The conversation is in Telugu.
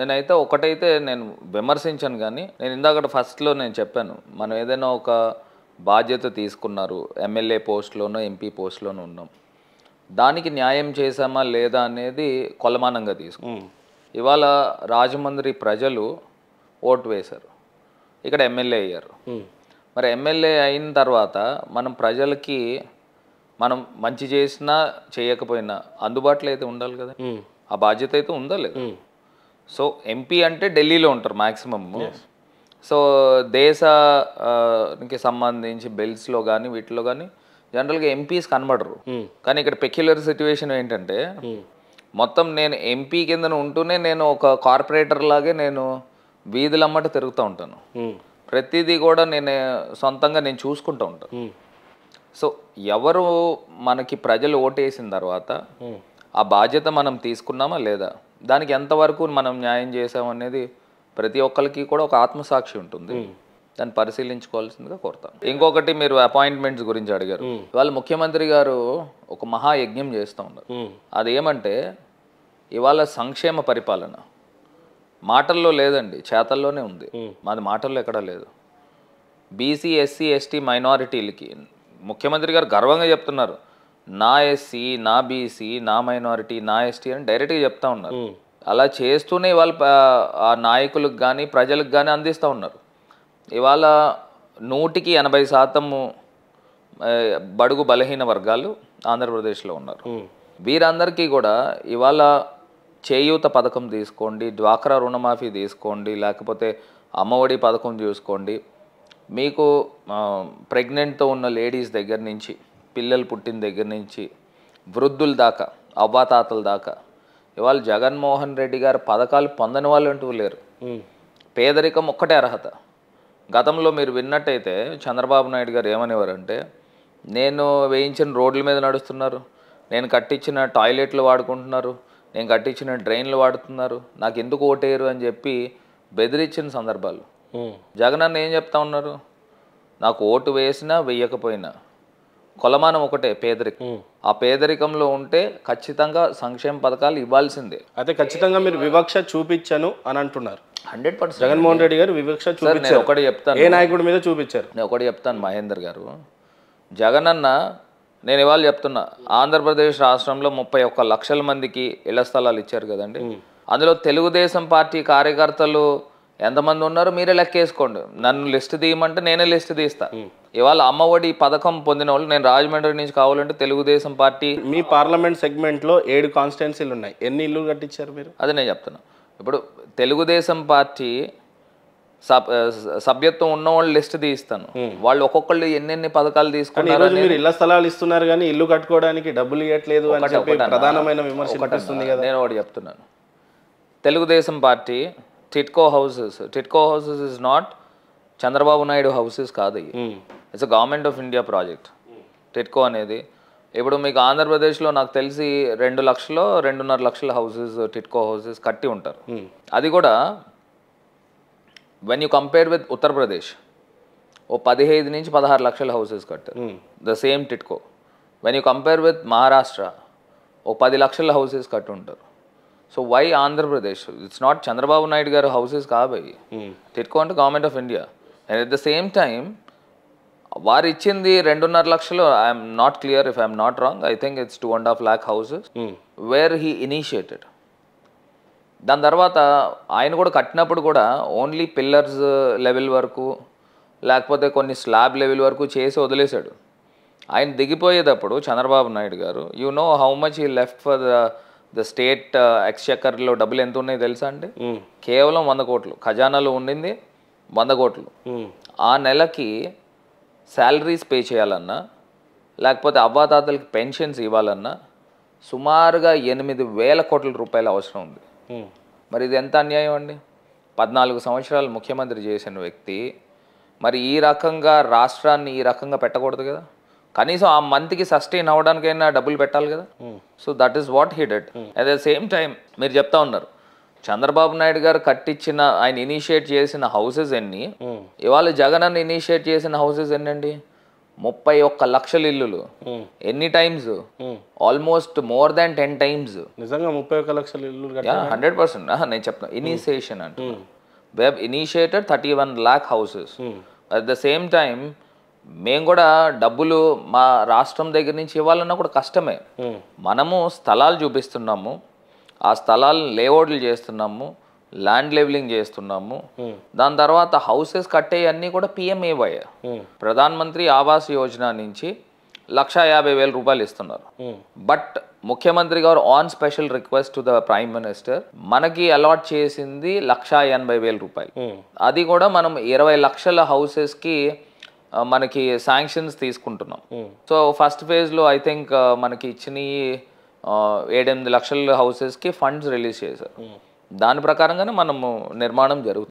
నేనైతే ఒకటైతే నేను విమర్శించాను గానీ, నేను ఇందాకడ ఫస్ట్‌లో నేను చెప్పాను. మనం ఏదైనా ఒక బాధ్యత తీసుకున్నారు. ఎమ్మెల్యే పోస్ట్‌లోనో, ఎంపీ పోస్ట్‌లోనో ఉన్నాం. దానికి న్యాయం చేశామా లేదా అనేది కొలమానంగా తీసుకున్నాం. ఇవాళ రాజమండ్రి ప్రజలు ఓటు వేశారు. ఇక్కడ ఎమ్మెల్యే అయ్యారు. మరి ఎమ్మెల్యే అయిన తర్వాత మనం ప్రజలకి మనం మంచి చేసినా, చేయకపోయినా అందుబాటులో అయితే ఉండాలి కదా! ఆ బాధ్యత అయితే ఉందా లేదా? సో ఎంపీ అంటే ఢిల్లీలో ఉంటారు మ్యాక్సిమమ్. సో దేశానికి సంబంధించి బిల్స్లో కానీ వీటిలో కానీ జనరల్గా ఎంపీస్ కనబడరు. కానీ ఇక్కడ పెక్యులర్ సిచ్యువేషన్ ఏంటంటే మొత్తం నేను ఎంపీ కింద ఉంటూనే నేను ఒక కార్పొరేటర్ లాగే నేను వీధులమ్మట తిరుగుతూ ఉంటాను. ప్రతిదీ కూడా నేను సొంతంగా నేను చూసుకుంటూ ఉంటాను. సో ఎవరు మనకి ప్రజలు ఓటేసిన తర్వాత ఆ బాధ్యత మనం తీసుకున్నామా లేదా, దానికి ఎంతవరకు మనం న్యాయం చేసామనేది ప్రతి ఒక్కరికి కూడా ఒక ఆత్మసాక్షి ఉంటుంది. దాన్ని పరిశీలించుకోవాల్సిందిగా కోరుతాను. ఇంకొకటి మీరు అపాయింట్మెంట్స్ గురించి అడిగారు. ఇవాళ ముఖ్యమంత్రి గారు ఒక మహాయజ్ఞం చేస్తూ ఉన్నారు. అదేమంటే ఇవాళ సంక్షేమ పరిపాలన మాటల్లో లేదండి, చేతల్లోనే ఉంది. మాది మాటల్లో ఎక్కడా లేదు. బీసీ, ఎస్సీ, ఎస్టీ మైనారిటీలకి ముఖ్యమంత్రి గారు గర్వంగా చెప్తున్నారు, నా ఎస్సీ, నా బీసీ, నా మైనారిటీ, నా ఎస్టీ అని డైరెక్ట్గా చెప్తా ఉన్నారు. అలా చేస్తూనే వాళ్ళు ఆ నాయకులకు కానీ ప్రజలకు కానీ అందిస్తూ ఉన్నారు. ఇవాళ 100% బడుగు బలహీన వర్గాలు ఆంధ్రప్రదేశ్లో ఉన్నారు. వీరందరికీ కూడా ఇవాళ చేయూత పథకం తీసుకోండి, డ్వాక్రా రుణమాఫీ తీసుకోండి, లేకపోతే అమ్మఒడి పథకం చూసుకోండి, మీకు ప్రెగ్నెంట్తో ఉన్న లేడీస్ దగ్గర నుంచి, పిల్లలు పుట్టిన దగ్గర నుంచి, వృద్ధుల దాకా, అవ్వాతాతల దాకా ఇవాళ జగన్మోహన్ రెడ్డి గారు పథకాలు పొందని వాళ్ళు అంటూ లేరు. పేదరికం ఒక్కటే అర్హత. గతంలో మీరు విన్నట్టయితే చంద్రబాబు నాయుడు గారు ఏమనేవారంటే, నేను వేయించిన రోడ్ల మీద నడుస్తున్నారు, నేను కట్టించిన టాయిలెట్లు వాడుకుంటున్నారు, నేను కట్టించిన డ్రైన్లు వాడుతున్నారు, నాకు ఎందుకు ఓటేయరు అని చెప్పి బెదిరించిన సందర్భాలు. జగన్ అన్న ఏం చెప్తా ఉన్నారు, నాకు ఓటు వేసినా వెయ్యకపోయినా కొలమానం ఒకటే, పేదరికం. ఆ పేదరికంలో ఉంటే ఖచ్చితంగా సంక్షేమ పథకాలు ఇవ్వాల్సిందే. అయితే ఖచ్చితంగా మీరు వివక్ష చూపించను అని అంటున్నారు. 100% జగన్మోహన్ రెడ్డి గారు వివక్ష చూపించారు. నేను ఒకటి చెప్తాను, ఏ నాయకుడి మీద చూపించారు? నేను ఒకటి చెప్తాను మహేందర్ గారు. జగన్ అన్న, నేను ఇవాళ చెప్తున్నా, ఆంధ్రప్రదేశ్ రాష్ట్రంలో 31 లక్షల మందికి ఇళ్ల స్థలాలు ఇచ్చారు కదండి. అందులో తెలుగుదేశం పార్టీ కార్యకర్తలు ఎంతమంది ఉన్నారో మీరే లెక్కేసుకోండి. నన్ను లిస్ట్ తీయమంటే నేనే లిస్ట్ తీస్తా. ఇవాళ అమ్మఒడి పథకం పొందిన వాళ్ళు, నేను రాజమండ్రి నుంచి కావాలంటే తెలుగుదేశం పార్టీ, మీ పార్లమెంట్ సెగ్మెంట్లో 7 కాన్స్టిట్యున్సీలు ఉన్నాయి, ఎన్ని ఇల్లు కట్టించారు మీరు? అదే నేను చెప్తున్నా. ఇప్పుడు తెలుగుదేశం పార్టీ సభ్యత్వం ఉన్న వాళ్ళు లిస్ట్ తీస్తాను. వాళ్ళు ఒక్కొక్కళ్ళు ఎన్నెన్ని పథకాలు తీసుకున్నారు. మీరు ఇళ్ల స్థలాలు ఇస్తున్నారు కానీ ఇల్లు కట్టుకోవడానికి డబ్బులు ఇవ్వట్లేదు అని చెప్పి ప్రధానమైన విమర్శ కనిపిస్తుంది కదా. నేను ఒకటి చెప్తున్నాను, Telugu Desam party TIDCO houses is not Chandrababu Naidu houses కాదు, it's government of India project. TIDCO అనేది ఇప్పుడు మీకు ఆంధ్రప్రదేశ్లో నాకు తెలిసి 2 లక్షలు 2.5 లక్షల హౌసెస్, టిట్కో హౌసెస్ కట్టి ఉంటారు. అది కూడా when you compare with Uttar Pradesh, ఓ 15 నుంచి 16 లక్షల హౌసెస్ కట్టారు, the same TIDCO. When you compare with Maharashtra, ఓ 10 లక్షల హౌసెస్ కట్టి ఉంటారు. So why Andhra Pradesh? It's not Chandrababu Naidu garu houses కాబోయి, టిట్కో అంటే government of India. And at the same time వారు ఇచ్చింది 2.5 లక్షలు. I'm not clear if I'm not wrong, I think it's 2.5 lakh houses where he initiated. దాని తర్వాత ఆయన కూడా కట్టినప్పుడు కూడా ఓన్లీ పిల్లర్స్ లెవెల్ వరకు, లేకపోతే కొన్ని స్లాబ్ లెవెల్ వరకు చేసి వదిలేశాడు. ఆయన దిగిపోయేటప్పుడు Chandrababu Naidu garu, you know how much he left for the state ఎక్స్చెకర్లో డబ్బులు ఎంత ఉన్నాయి తెలుసా అండి? కేవలం 100 కోట్లు. ఖజానాలో ఉండింది 100 కోట్లు. ఆ నెలకి శాలరీస్ పే చేయాలన్నా, లేకపోతే అవ్వాతాతలకి పెన్షన్స్ ఇవ్వాలన్నా సుమారుగా 8,000 కోట్ల రూపాయలు అవసరం ఉంది. మరి ఇది ఎంత అన్యాయం అండి? 14 సంవత్సరాలు ముఖ్యమంత్రి చేసిన వ్యక్తి మరి ఈ రకంగా రాష్ట్రాన్ని ఈ రకంగా పెట్టకూడదు కదా. కనీసం ఆ మంత్కి సస్టైన్ అవ్వడానికైనా డబ్బులు పెట్టాలి కదా. So that is what he did. At the same time మీరు చెప్తా ఉన్నారు, చంద్రబాబు నాయుడు గారు కట్టించిన, ఆయన ఇనిషియేట్ చేసిన హౌసెస్ ఎన్ని, ఇవాళ జగన్ అన్న ఇనిషియేట్ చేసిన హౌసెస్ ఎన్నండి? 31 లక్షల ఇల్లులు ఎన్ని times? Almost more than 10 times. నిజంగా 31 లక్షల ఇల్లు 100%. నేను చెప్తాను ఇనిషియేషన్ అంటే we have initiated 31 lakh houses. At the same time మేము కూడా డబ్బులు మా రాష్ట్రం దగ్గర నుంచి ఇవ్వాలన్నా కూడా కష్టమే. మనము స్థలాలు చూపిస్తున్నాము, ఆ స్థలాలు లేఅవుట్లు చేస్తున్నాము, ల్యాండ్ లెవెలింగ్ చేస్తున్నాము. దాని తర్వాత హౌసెస్ కట్టేవన్నీ కూడా పిఎంఏవై, ప్రధాన్ మంత్రి ఆవాస్ యోజన నుంచి 1,50,000 రూపాయలు ఇస్తున్నారు. బట్ ముఖ్యమంత్రి గారు on special request to the prime minister మనకి అలాట్ చేసింది 1,80,000 రూపాయలు. అది కూడా మనం 20 లక్షల హౌసెస్కి మనకి శాంక్షన్స్ తీసుకుంటున్నాం. సో ఫస్ట్ ఫేజ్లో ఐ థింక్ మనకి ఇచ్చిన 7-8 లక్షల హౌసెస్కి ఫండ్స్ రిలీజ్ చేశారు. దాని ప్రకారంగానే మనము నిర్మాణం జరుగుతుంది.